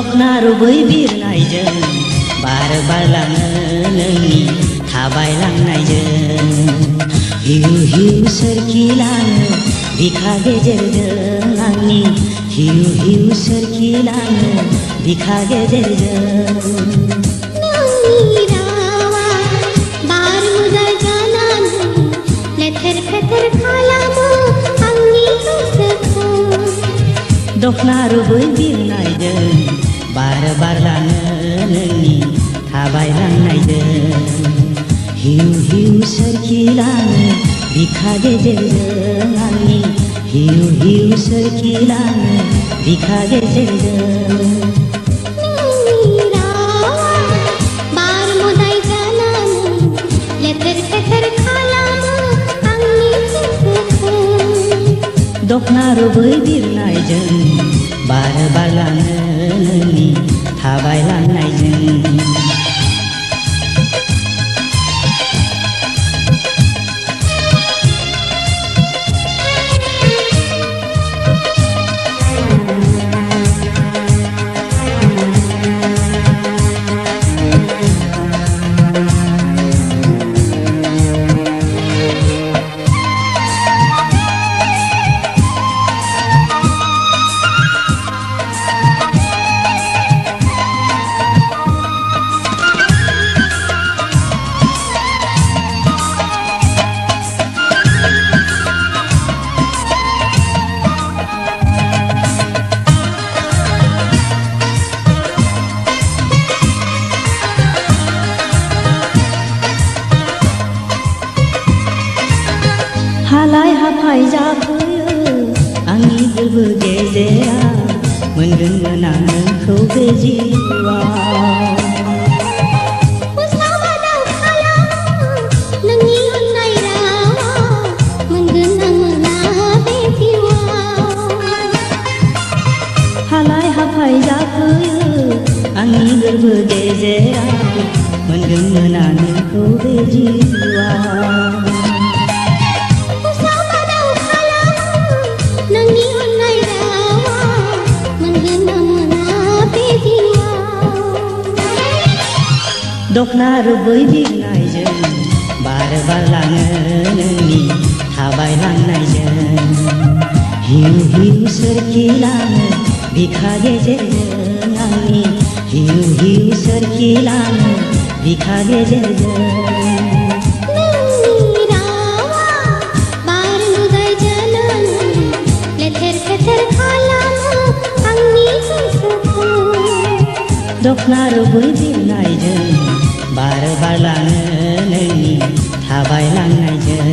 दखना रुबै बिरनायजों बार बारलाङो नोंनि थाबायलांनायजों हिउ हिउ सोरखिलाङो बिखा गेजेरजों आंनि हिउ हिउ सोरखिलाङो बिखा गेजेरजों दखना रुबै बिरनायजों बार बारलाङो नोंनि थाबायलांनायजों हिउ हिउ सोरखिलाङो बिखा गेजेरजों आंनि हिउ हिउ सोरखिलाङो बिखा गेजेरजों दखना रुबै बिरनायजों बार बारलाङो नोंनि थाबायलांनायजों हालाय हाफाय जाफैयो आंनि गोरबो गेजेराव मोनगोन मोना नोंखौ बे जिउआव नोंनि अननाय रावाव मोनगोन ना मोना बे जिउआव हालाय हाफाय जाफैयो आंनि गोरबो गेजेराव मोनगोन मोना नोंखौ बे जिउआव दखना रुबै बिरनायजों बार बारलाङो नोंनि थाबायलांनायजों हिउ हिउ सोरखिलाङो बिखा गेजेरजों आंनि हिउ हिउ सोरखिलाङो बिखा गेजेरजों दखना रुबै बिरनायजों बार बारलाङो नोंनि थाबायलांनायजों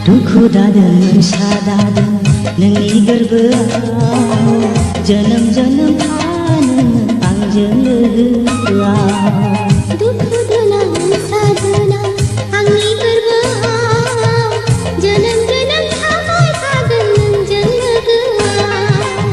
दुखु दादों मोनसा दादों नोंनि गोरबोआव जोनोम जोनोम थानो आंजों लोगोआव